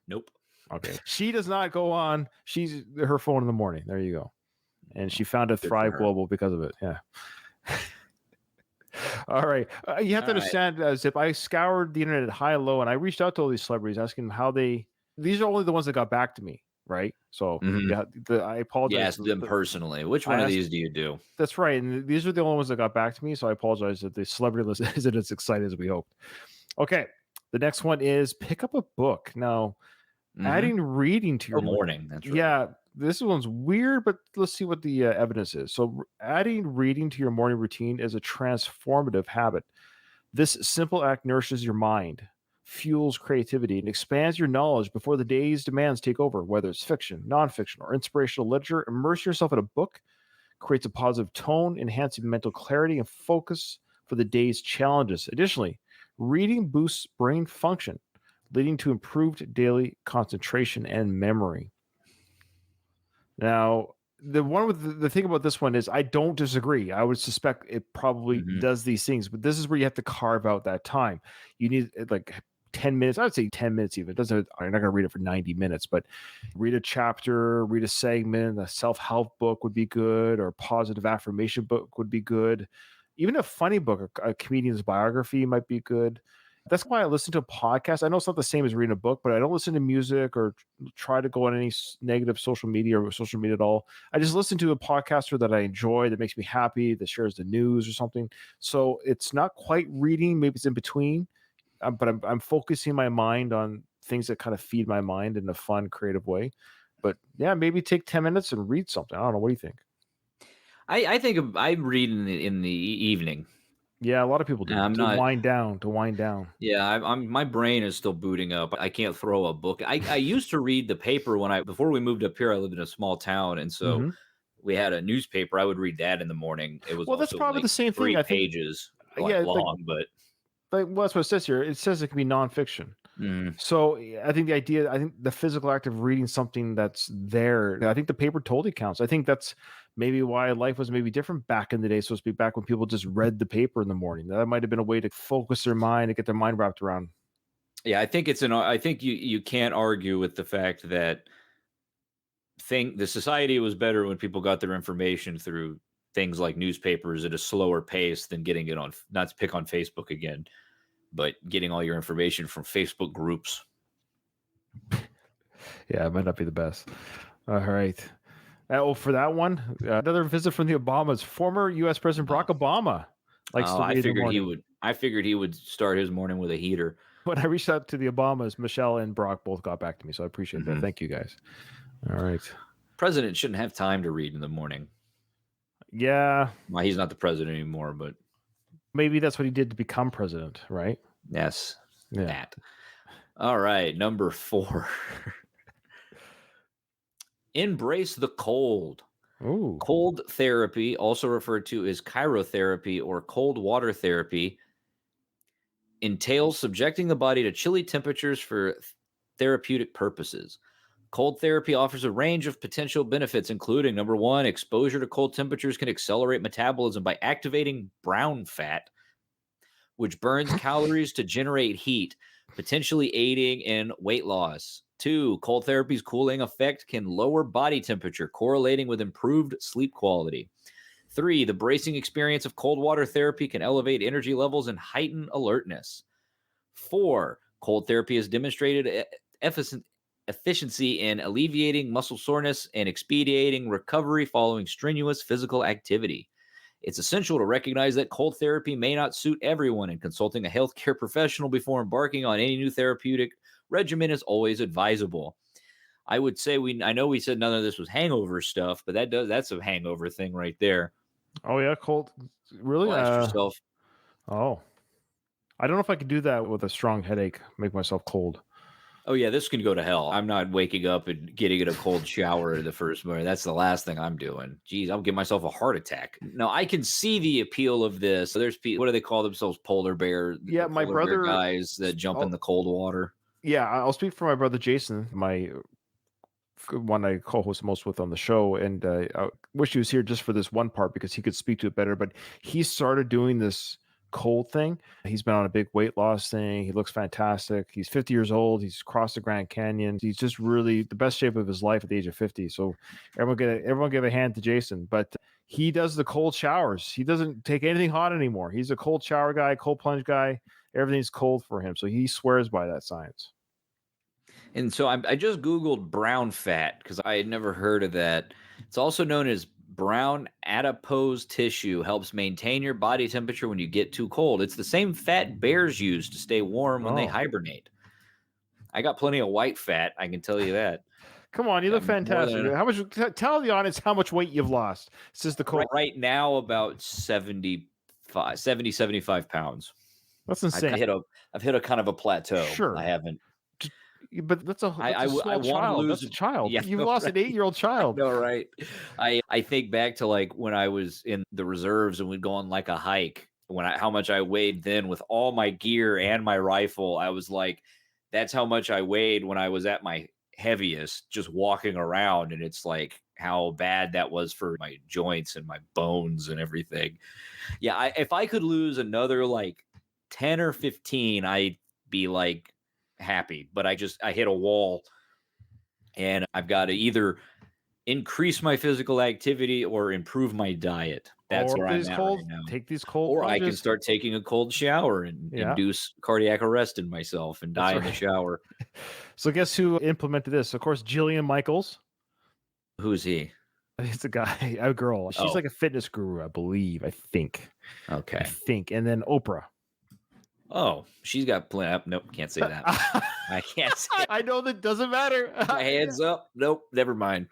Nope. Okay. She does not go on. She's her phone in the morning. There you go. And she founded Thrive Global because of it. Yeah. All right. You have to understand, Zipp, I scoured the internet high and low, and I reached out to all these celebrities asking them these are only the ones that got back to me, right? So I apologize. You asked them personally. Which one of these do you do? That's right. And these are the only ones that got back to me, so I apologize that the celebrity list isn't as excited as we hoped. Okay. The next one is pick up a book. Now, adding reading to your morning. That's right. Yeah. This one's weird, but let's see what the evidence is. So adding reading to your morning routine is a transformative habit. This simple act nourishes your mind, fuels creativity, and expands your knowledge before the day's demands take over. Whether it's fiction, nonfiction, or inspirational literature, immerse yourself in a book, creates a positive tone, enhancing mental clarity and focus for the day's challenges. Additionally, reading boosts brain function, leading to improved daily concentration and memory. Now, the one with the thing about this one is I don't disagree. I would suspect it probably Mhm. does these things, but this is where you have to carve out that time. You need like 10 minutes. I would say 10 minutes even. It doesn't, I'm not going to read it for 90 minutes, but read a chapter, read a segment, a self-help book would be good, or a positive affirmation book would be good. Even a funny book, a comedian's biography might be good. That's why I listen to a podcast. I know it's not the same as reading a book, but I don't listen to music or try to go on any negative social media or social media at all. I just listen to a podcaster that I enjoy, that makes me happy, that shares the news or something. So it's not quite reading, maybe it's in between, but I'm focusing my mind on things that kind of feed my mind in a fun, creative way. But yeah, maybe take 10 minutes and read something. I don't know. What do you think? I think I read in the evening. Yeah, a lot of people do I'm to not. wind down, to wind down. Yeah, I'm my brain is still booting up. I can't throw a book. I used to read the paper before we moved up here. I lived in a small town, and so Hmm. we had a newspaper. I would read that in the morning. It was Well, that's also probably like the same thing. 3 I think, pages yeah, long, but well, that's what it says here. It says it can be nonfiction. mm, So I think I think the physical act of reading something that's there, I think the paper totally counts. I think that's maybe why life was maybe different back in the day, so to speak, back when people just read the paper in the morning. That might have been a way to focus their mind and get their mind wrapped around. yeah, I think you can't argue with the fact that the society was better when people got their information through things like newspapers at a slower pace than getting it on, not to pick on Facebook again, but getting all your information from Facebook groups. Yeah, it might not be the best. All right. For that one, another visit from the Obamas. Former U.S. President Oh, Barack Obama likes oh, to read in the morning. I figured he would start his morning with a heater. When I reached out to the Obamas, Michelle and Barack both got back to me, so I appreciate that. Mhm. Thank you, guys. All right. President shouldn't have time to read in the morning. Yeah, Well, he's not the president anymore, but maybe that's what he did to become president, right? yes, Yeah. that. All right, number 4. Embrace the cold. Ooh. Cold therapy, also referred to as cryotherapy or cold water therapy, entails subjecting the body to chilly temperatures for therapeutic purposes. Cold therapy offers a range of potential benefits, including number 1, exposure to cold temperatures can accelerate metabolism by activating brown fat, which burns calories to generate heat, potentially aiding in weight loss. 2, cold therapy's cooling effect can lower body temperature, correlating with improved sleep quality. 3, the bracing experience of cold water therapy can elevate energy levels and heighten alertness. 4, cold therapy has demonstrated efficiency in alleviating muscle soreness and expediting recovery following strenuous physical activity. It's essential to recognize that cold therapy may not suit everyone, and consulting a healthcare professional before embarking on any new therapeutic regimen is always advisable. I would say I know we said none of this was hangover stuff, but that's a hangover thing right there. Oh yeah, cold. Really? Blast yourself. Oh, I don't know if I could do that with a strong headache. Make myself cold. Oh yeah, this can go to hell. I'm not waking up and getting in a cold shower the first morning. That's the last thing I'm doing. Geez, I'll give myself a heart attack. No, I can see the appeal of this. So there's people, what do they call themselves? Polar bear, Yeah, my polar bear brother. guys that jump in Oh, the cold water. yeah, I'll speak for my brother Jason, my one I co-host most with on the show, and I wish he was here just for this one part because he could speak to it better. But he started doing this cold thing. He's been on a big weight loss thing. He looks fantastic. He's 50 years old. He's crossed the Grand Canyon. He's just really the best shape of his life at the age of 50. So everyone give a hand to Jason. But he does the cold showers. He doesn't take anything hot anymore. He's a cold shower guy, cold plunge guy. Everything's cold for him. So he swears by that science. And so I just Googled brown fat because I had never heard of that. It's also known as brown adipose tissue, helps maintain your body temperature when you get too cold. It's the same fat bears use to stay warm when they Oh, hibernate. I got plenty of white fat, I can tell you that. come on, you look Got more fantastic. than How much? Tell the audience how much weight you've lost since the cold. right now about 75 pounds. That's I've insane. I've hit a kind of a plateau. I Sure, haven't. but that's a I small want to child. lose. That's a child. Yeah, You've no, lost right. an 8-year-old I child. know, right? I think back to like when I was in the reserves and we'd go on like a hike. How much I weighed then with all my gear and my rifle. I was like, that's how much I weighed when I was at my heaviest just walking around, and it's like how bad that was for my joints and my bones and everything. Yeah, if I could lose another like 10 or 15, I'd be like happy, but I hit a wall, and I've got to either increase my physical activity or improve my diet. That's Or where I'm these at right cold, now. take these cold Or I can plunges. start taking a cold shower and Yeah, induce cardiac arrest in myself and that's die in the right. shower. So guess who implemented this? Of course, Jillian Michaels. Who's he? It's a guy, a girl. She's Oh, like a fitness guru, I believe. I think. okay. And then Oprah. Oh, she's got plenty. Nope, can't say that. I can't say. I know that doesn't matter. My hands up. Nope, never mind.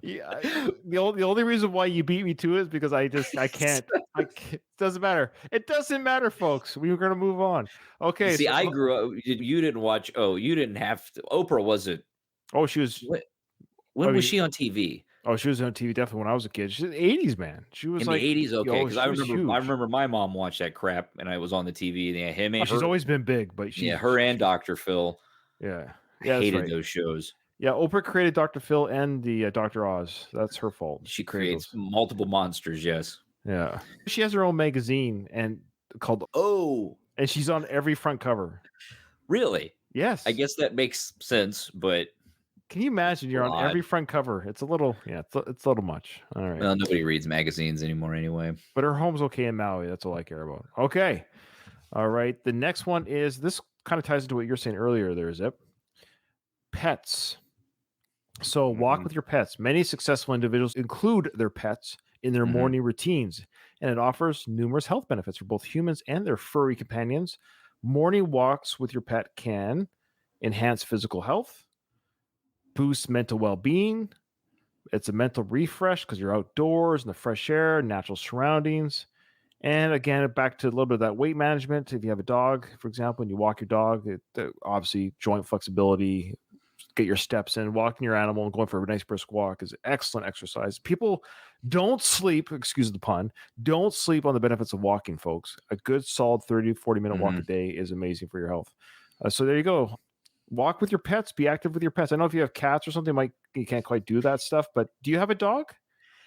The only reason why you beat me to it is because I can't. It doesn't matter. It doesn't matter, folks. We were gonna move on. Okay. See, So, I grew up. You didn't watch. Oh, you didn't have to. Oprah wasn't. oh, she was. When I was mean, she on TV? oh, she was on TV definitely when I was a kid. She's '80s, man. She was In like, the 80s, okay, yo, because she was I huge. remember my mom watched that crap, and I was on the TV. And yeah, him Oh, and she's her, always been big, but yeah, her and Dr. Phil. yeah, that's Hated right. those shows. Yeah, Oprah created Dr. Phil and the Dr. Oz. That's her fault. She created creates those. multiple monsters. Yes. Yeah, she has her own magazine and called, Oh, and she's on every front cover. really? Yes. I guess that makes sense, but Can you imagine you're on odd. every front cover? It's a little, it's a little much. All right. Well, nobody reads magazines anymore anyway. But her home's okay in Maui. That's all I care about. Okay. All right. The next one is, this kind of ties into what you're saying earlier there, Zip. Pets. So walk with your pets. Many successful individuals include their pets in their morning routines, and it offers numerous health benefits for both humans and their furry companions. Morning walks with your pet can enhance physical health, boost mental well-being. It's a mental refresh because you're outdoors in the fresh air, natural surroundings. And again, back to a little bit of that weight management. If you have a dog, for example, and you walk your dog, obviously joint flexibility, get your steps in, walking your animal and going for a nice brisk walk is excellent exercise. People don't sleep, excuse the pun, don't sleep on the benefits of walking, folks. A good solid 30 to 40-minute walk a day is amazing for your health. So there you go. Walk with your pets, be active with your pets. I know if you have cats or something, you can't quite do that stuff, but do you have a dog?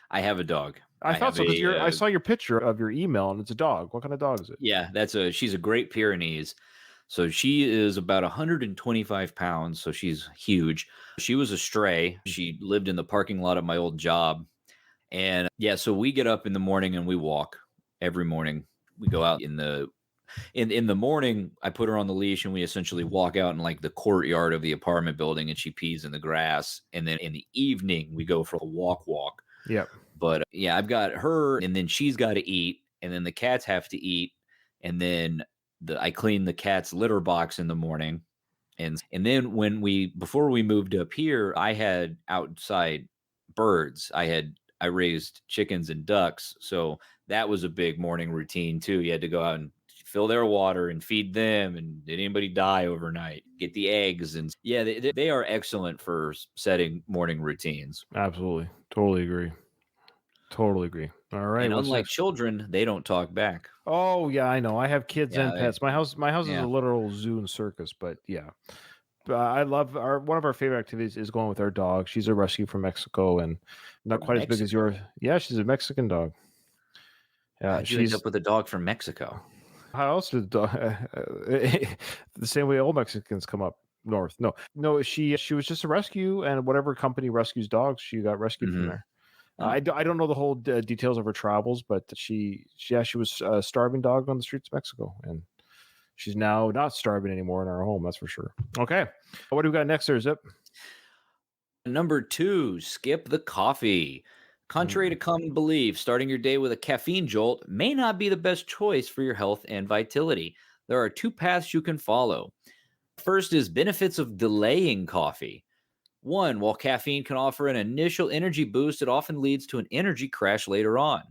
I have a dog. I thought so, because I saw your picture of your email and it's a dog. What kind of dog is it? Yeah, she's a Great Pyrenees. So she is about 125 pounds. So she's huge. She was a stray. She lived in the parking lot of my old job. And yeah, so we get up in the morning and we walk every morning. We go out in the morning. I put her on the leash and we essentially walk out in like the courtyard of the apartment building, and she pees in the grass. And then in the evening, we go for a walk. Yep. But yeah, I've got her, and then she's got to eat, and then the cats have to eat, and then I clean the cat's litter box in the morning. And then before we moved up here, I had outside birds. I raised chickens and ducks. So that was a big morning routine too. You had to go out and fill their water and feed them. And did anybody die overnight? Get the eggs. And yeah, they are excellent for setting morning routines. Absolutely. Totally agree. All right. And unlike children, they don't talk back. Oh yeah, I know. I have kids and pets. My house is yeah. a literal zoo and circus. But yeah, I love one of our favorite activities is going with our dog. She's a rescue from Mexico and not quite as big as yours. Yeah, she's a Mexican dog. Yeah, How'd you end up with a dog from Mexico? How else did the same way old Mexicans come up north? No. She was just a rescue, and whatever company rescues dogs, she got rescued from there. I don't know the whole details of her travels, but she was a starving dog on the streets of Mexico, and she's now not starving anymore in our home. That's for sure. Okay, what do we got next there, Zip? Number 2, skip the coffee. Contrary to common belief, starting your day with a caffeine jolt may not be the best choice for your health and vitality. There are 2 paths you can follow. First is benefits of delaying coffee. 1, while caffeine can offer an initial energy boost, it often leads to an energy crash later on.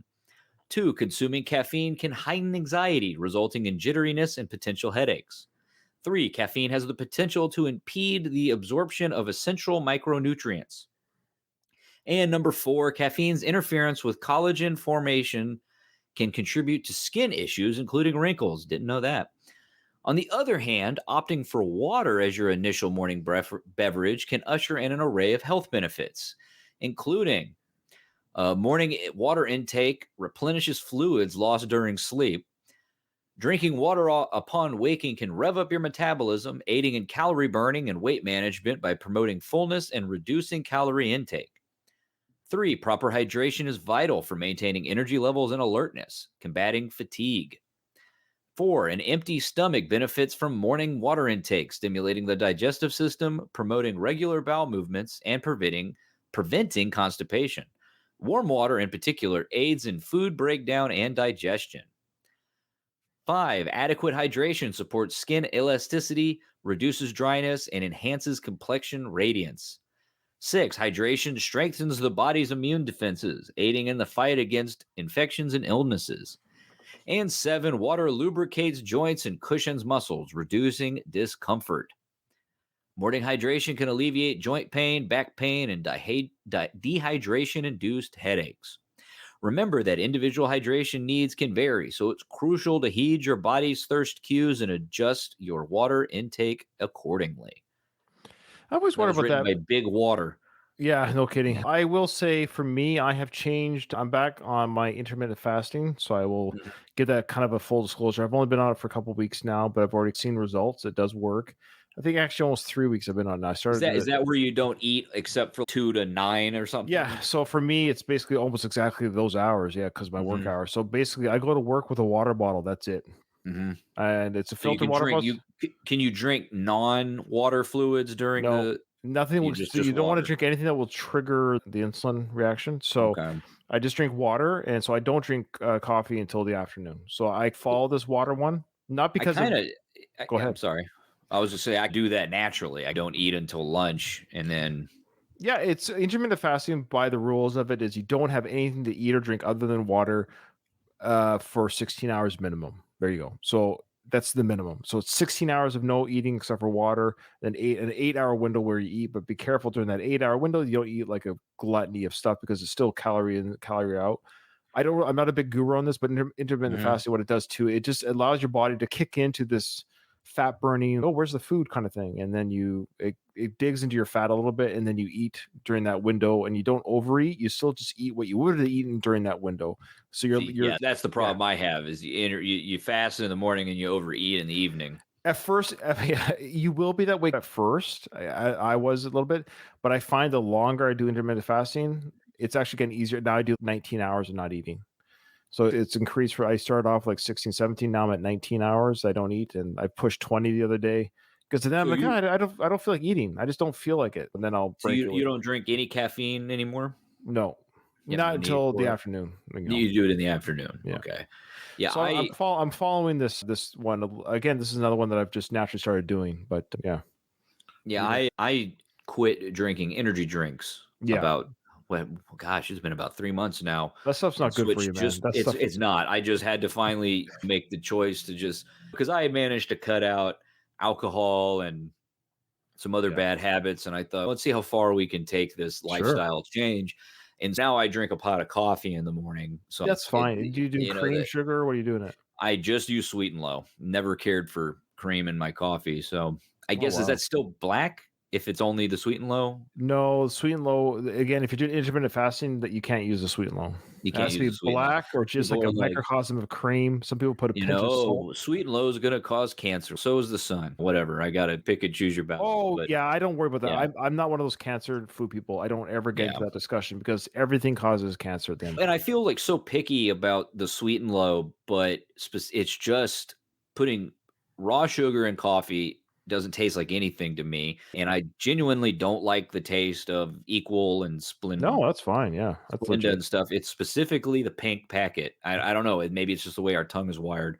2, consuming caffeine can heighten anxiety, resulting in jitteriness and potential headaches. 3, caffeine has the potential to impede the absorption of essential micronutrients. And number 4, caffeine's interference with collagen formation can contribute to skin issues, including wrinkles. Didn't know that. On the other hand, opting for water as your initial morning beverage can usher in an array of health benefits, including morning water intake replenishes fluids lost during sleep. Drinking water upon waking can rev up your metabolism, aiding in calorie burning and weight management by promoting fullness and reducing calorie intake. 3, proper hydration is vital for maintaining energy levels and alertness, combating fatigue. 4, an empty stomach benefits from morning water intake, stimulating the digestive system, promoting regular bowel movements, and preventing constipation. Warm water, in particular, aids in food breakdown and digestion. 5, adequate hydration supports skin elasticity, reduces dryness, and enhances complexion radiance. 6, hydration strengthens the body's immune defenses, aiding in the fight against infections and illnesses. And 7, water lubricates joints and cushions muscles, reducing discomfort. Morning hydration can alleviate joint pain, back pain, and dehydration-induced headaches. Remember that individual hydration needs can vary, so it's crucial to heed your body's thirst cues and adjust your water intake accordingly. I always That wonder was about written that. by Big Water. Yeah, no kidding. I will say for me, I have changed. I'm back on my intermittent fasting, so I will Mhm. get that kind of a full disclosure. I've only been on it for a couple of weeks now, but I've already seen results. It does work. I think actually almost 3 weeks I've been on it now. I Is started that is it. that where you don't eat except for 2 to 9 or something? Yeah, so for me, it's basically almost exactly those hours. Yeah, because my work Mhm, hours. So basically, I go to work with a water bottle. That's it, mhm. and it's a So you filtered can water drink bottle. can you drink non-water fluids during No, the nothing you will. So just you don't want to water? drink anything that will trigger the insulin reaction. So Okay. I just drink water, and so I don't drink coffee until the afternoon. So I follow this water one, not I because of. kinda Go yeah, I'm ahead. sorry. I was just say I do that naturally. I don't eat until lunch and then Yeah, it's intermittent fasting. By the rules of it, is you don't have anything to eat or drink other than water for 16 hours minimum. There you go. So that's the minimum. So it's 16 hours of no eating except for water, then an 8 hour window where you eat, but be careful during that 8 hour window. You don't eat like a gluttony of stuff because it's still calorie in, calorie out. I'm not a big guru on this, but intermittent Mhm. fasting, what it does too, it just allows your body to kick into this fat burning, oh, where's the food kind of thing. And then it digs into your fat a little bit, and then you eat during that window and you don't overeat. You still just eat what you would have eaten during that window. So See, you're yeah, that's the yeah. problem I have is you fast in the morning and you overeat in the evening. At first, you will be that way at first. I was a little bit, but I find the longer I do intermittent fasting, it's actually getting easier. Now I do 19 hours of not eating. So it's increased for I started off like 16, 17. Now I'm at 19 hours. I don't eat. And I pushed 20 the other day. Because then I'm So like, you God, I don't feel like eating. I just don't feel like it. And then I'll so break you it you with don't drink any caffeine anymore? no. You have Not no need until the for it? afternoon. You do it in the afternoon. Yeah. Okay. Yeah, So I'm following this one. Again, this is another one that I've just naturally started doing. But yeah. yeah, Yeah. I quit drinking energy drinks Yeah. about well, gosh, it's been about 3 months now That stuff's and not good for you, switched man. just That stuff it's not. I just had to finally make the choice to just because I had managed to cut out alcohol and some other yeah. bad habits. And I thought, let's see how far we can take this Sure. lifestyle change. And now I drink a pot of coffee in the morning. So That's fine. Do you do you know, cream that sugar? What are you doing it? I just use sweet and low. Never cared for cream in my coffee. So I Oh guess is wow. that still black if it's only the sweet and low? No, sweet and low. Again, if you're doing intermittent fasting, that you can't use the sweet and low. You It can't has to use the be sweet and low. black or just People like a are like, microcosm of cream. Some people put a pinch of salt. sweet and low is going to cause cancer. So is the sun. Whatever. I got to pick and choose your battles. Oh But yeah, I don't worry about that. yeah, I'm not one of those cancer food people. I don't ever get yeah. into that discussion because everything causes cancer at the end. And I feel like so picky about the sweet and low, but it's just putting raw sugar in coffee doesn't taste like anything to me. And I genuinely don't like the taste of Equal and No, that's fine. Yeah, that's Splenda legit. and stuff. It's specifically the pink packet. I don't know. Maybe it's just the way our tongue is wired.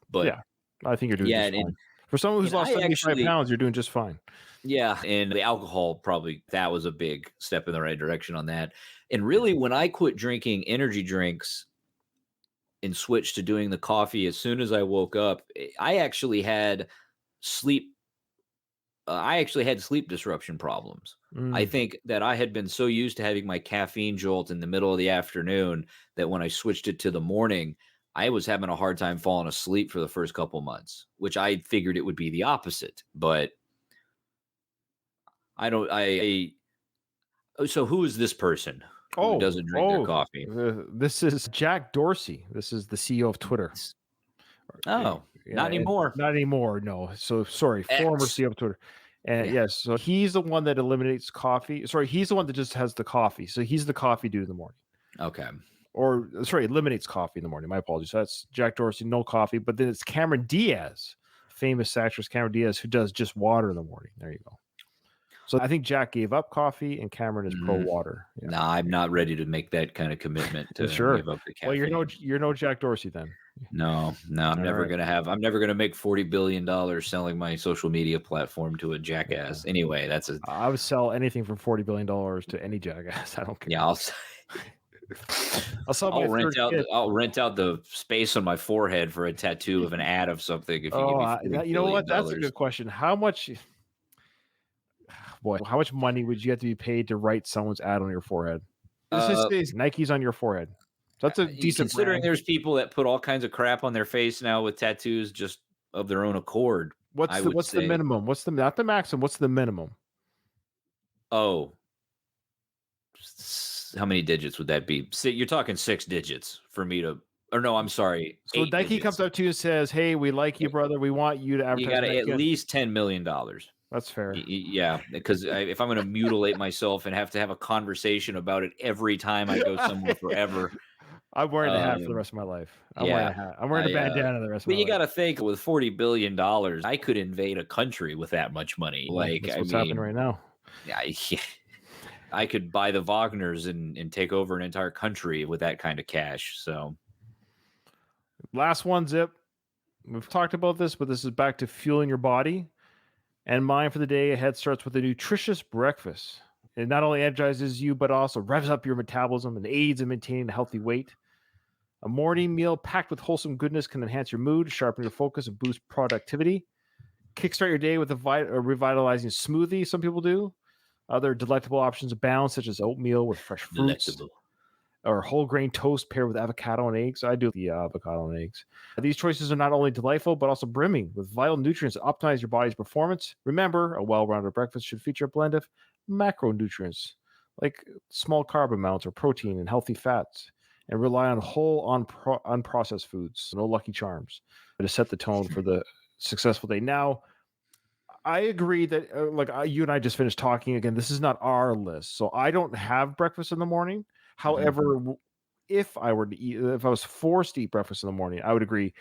But Yeah, I think you're doing yeah, just fine. For someone who's and lost I 75 actually pounds, you're doing just fine. yeah, and the alcohol probably that was a big step in the right direction on that. And really, when I quit drinking energy drinks and switched to doing the coffee as soon as I woke up, I actually had sleep. I actually had sleep disruption problems. I Mm, think that I had been so used to having my caffeine jolt in the middle of the afternoon that when I switched it to the morning, I was having a hard time falling asleep for the first couple months, which I figured it would be the opposite. But I don't. So who is this person who doesn't drink their coffee? This is Jack Dorsey. This is the CEO of Twitter. Oh, not anymore. Not anymore. No. So sorry, former CEO of Twitter. And yes, so he's the one that eliminates coffee. Sorry, he's the one that just has the coffee. So he's the coffee dude in the morning. Okay. Or sorry, eliminates coffee in the morning. My apologies. So that's Jack Dorsey, no coffee. But then it's Cameron Diaz, famous actress Cameron Diaz, who does just water in the morning. There you go. So I think Jack gave up coffee, and Cameron is pro water. Yeah. Nah, I'm not ready to make that kind of commitment to give up the caffeine. Well, you're no Jack Dorsey then. No, I'm never gonna make $40 billion selling my social media platform to a jackass. Yeah. Anyway, I would sell anything for $40 billion to any jackass. I don't care. Yeah, I'll rent out the space on my forehead for a tattoo of an ad of something. If you give me you know what? That's a good question. How much money would you have to be paid to write someone's ad on your forehead? Nike's on your forehead. So that's a decent considering brand. There's people that put all kinds of crap on their face now with tattoos just of their own accord. What's the minimum? Not the maximum? What's the minimum? Oh, how many digits would that be? You're talking 6 digits for me to. Or no, I'm sorry. So Nike comes up to you and says, "Hey, we like you, brother. We want you to advertise." You got at least $10 million. That's fair. Yeah, because if I'm going to mutilate myself and have to have a conversation about it every time I go somewhere forever. I'm wearing a hat for the rest of my life. Wearing a hat. I'm wearing a bandana the rest of my life. But you got to think, with $40 billion, I could invade a country with that much money. That's what's happening right now. Yeah, I could buy the Wagners and take over an entire country with that kind of cash. So, last one, Zip. We've talked about this, but this is back to fueling your body and mind for the day ahead. Starts with a nutritious breakfast. It not only energizes you, but also revs up your metabolism and aids in maintaining a healthy weight. A morning meal packed with wholesome goodness can enhance your mood, sharpen your focus, and boost productivity. Kickstart your day with a revitalizing smoothie, some people do. Other delectable options abound, such as oatmeal with fresh fruits. Or whole grain toast paired with avocado and eggs. I do the avocado and eggs. These choices are not only delightful, but also brimming with vital nutrients to optimize your body's performance. Remember, a well-rounded breakfast should feature a blend of macronutrients like small carb amounts or protein and healthy fats, and rely on whole unprocessed foods, no Lucky Charms, to set the tone for the successful day. Now, I agree that you and I just finished talking again. This is not our list, so I don't have breakfast in the morning. However, if I was forced to eat breakfast in the morning, I would agree.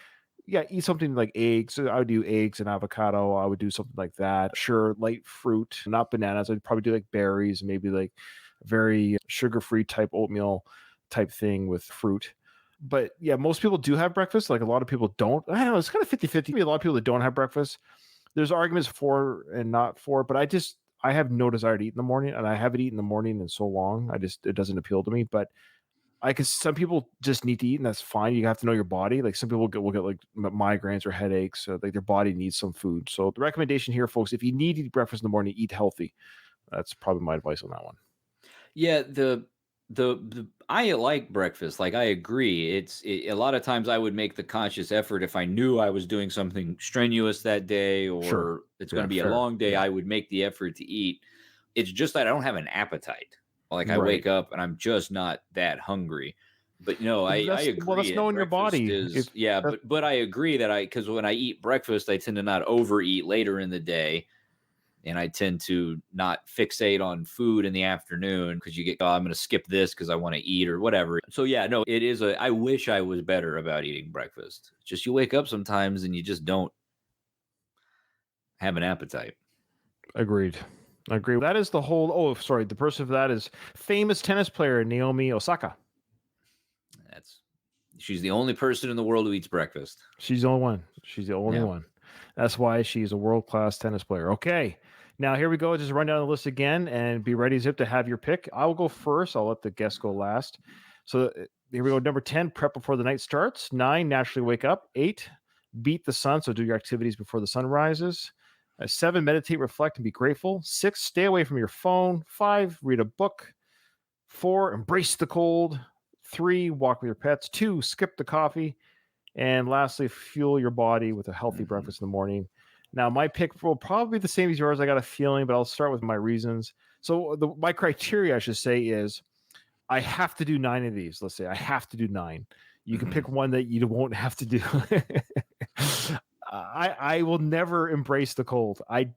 Yeah, eat something like eggs. I would do eggs and avocado. I would do something like that. Sure, light fruit, not bananas. I'd probably do like berries, maybe like very sugar-free type oatmeal type thing with fruit. But yeah, most people do have breakfast. Like a lot of people don't. I don't know. It's kind of 50-50. A lot of people that don't have breakfast. There's arguments for and not for, but I have no desire to eat in the morning, and I haven't eaten in the morning in so long. It doesn't appeal to me. But some people just need to eat, and that's fine. You have to know your body. Like some people will get like migraines or headaches. So like their body needs some food. So the recommendation here, folks, if you need to eat breakfast in the morning, eat healthy. That's probably my advice on that one. Yeah, I like breakfast. Like I agree. A lot of times I would make the conscious effort if I knew I was doing something strenuous that day or it's going to be a long day. I would make the effort to eat. It's just that I don't have an appetite. Like I wake up and I'm just not that hungry. But I agree. Well, that's knowing your body. But I agree that because when I eat breakfast, I tend to not overeat later in the day. And I tend to not fixate on food in the afternoon because you get, I'm going to skip this because I want to eat or whatever. So yeah, no, I wish I was better about eating breakfast. Just you wake up sometimes and you just don't have an appetite. Agreed. That is the whole, the person for that is famous tennis player Naomi Osaka. She's the only person in the world who eats breakfast. She's the only one. That's why she's a world-class tennis player. Okay. Now, here we go. Just run down the list again and be ready, Zip, to have your pick. I will go first. I'll let the guests go last. So here we go. Number 10, prep before the night starts. 9, naturally wake up. 8, beat the sun. So do your activities before the sun rises. 7, meditate, reflect, and be grateful. 6, stay away from your phone. 5, read a book. 4, embrace the cold. 3, walk with your pets. 2, skip the coffee. And lastly, fuel your body with a healthy breakfast in the morning. Now, my pick will probably be the same as yours. I got a feeling, but I'll start with my reasons. So my criteria, I should say, is I have to do 9 of these. Let's say I have to do 9. You can pick one that you won't have to do. I will never embrace the cold. I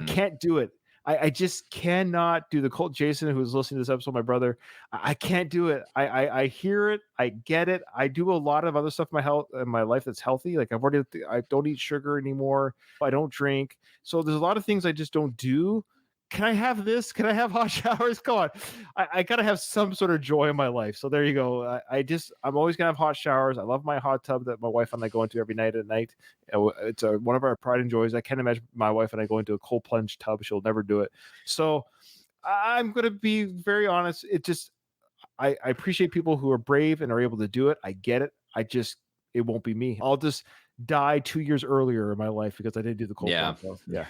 can't do it. I just cannot do the cold. Jason, who's listening to this episode, my brother, I can't do it. I hear it. I get it. I do a lot of other stuff in my life that's healthy. Like I don't eat sugar anymore. I don't drink. So there's a lot of things I just don't do. Can I have this? Can I have hot showers? Come on. I got to have some sort of joy in my life. So there you go. I'm always going to have hot showers. I love my hot tub that my wife and I go into every night at night. It's one of our pride and joys. I can't imagine my wife and I go into a cold plunge tub. She'll never do it. So I'm going to be very honest. I appreciate people who are brave and are able to do it. I get it. It won't be me. I'll just die 2 years earlier in my life because I didn't do the cold plunge. So, yeah.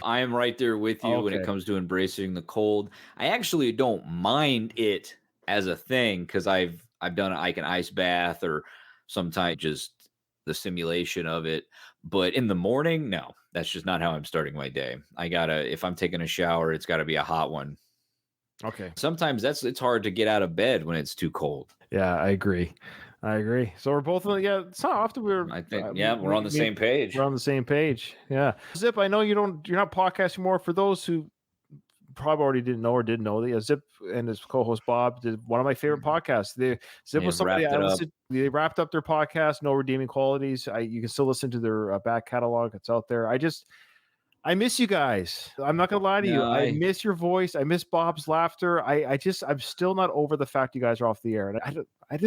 I am right there with you when it comes to embracing the cold. I actually don't mind it as a thing because I've done like an ice bath or sometimes just the simulation of it. But in the morning, no, that's just not how I'm starting my day. If I'm taking a shower, it's gotta be a hot one. Okay. Sometimes it's hard to get out of bed when it's too cold. Yeah, I agree. So we're both, it's not often we're on the same page. We're on the same page. Yeah. Zipp, I know you're not podcasting more. For those who probably already didn't know that Zipp and his co-host Bob did one of my favorite podcasts. Zipp was somebody I listened. They wrapped up their podcast, No Redeeming Qualities. You can still listen to their back catalog. It's out there. I miss you guys. I'm not gonna lie to you. I miss your voice. I miss Bob's laughter. I'm still not over the fact you guys are off the air. And I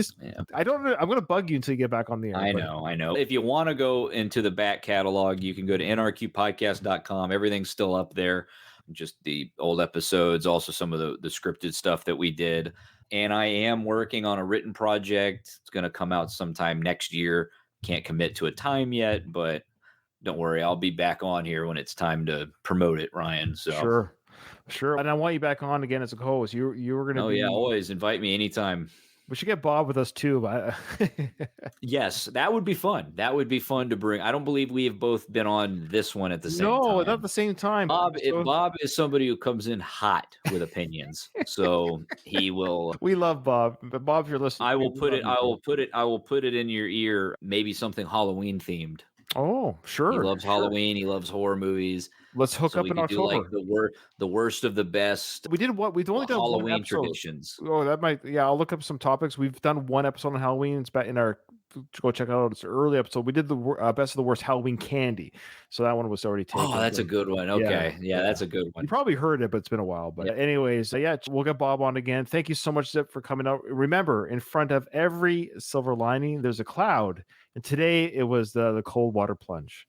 don't know. I'm gonna bug you until you get back on the air. I know. If you want to go into the back catalog, you can go to nrqpodcast.com. Everything's still up there. Just the old episodes, also some of the scripted stuff that we did. And I am working on a written project. It's gonna come out sometime next year. Can't commit to a time yet, but don't worry, I'll be back on here when it's time to promote it, Ryan. So sure. And I want you back on again as a co-host. You were going to be... yeah, always invite me anytime. We should get Bob with us too. Yes, that would be fun. That would be fun to bring. I don't believe we have both been on this one at the same time. No, not at the same time. Bob is somebody who comes in hot with opinions. So he will. We love Bob, but Bob, if you're listening, I will put it in your ear. Maybe something Halloween themed. Oh, sure. He loves Halloween. He loves horror movies. Let's hook up in October. Do like the worst of the best. We did what we've only done Halloween one episode. Traditions. Oh, that might. Yeah, I'll look up some topics. We've done one episode on Halloween. It's back in our. Go check out its early episode. We did the best of the worst Halloween candy. So that one was already taken. Oh, that's a good one. Okay, yeah, that's a good one. You probably heard it, but it's been a while. But anyways, we'll get Bob on again. Thank you so much, Zipp, for coming out. Remember, in front of every silver lining, there's a cloud, and today it was the cold water plunge.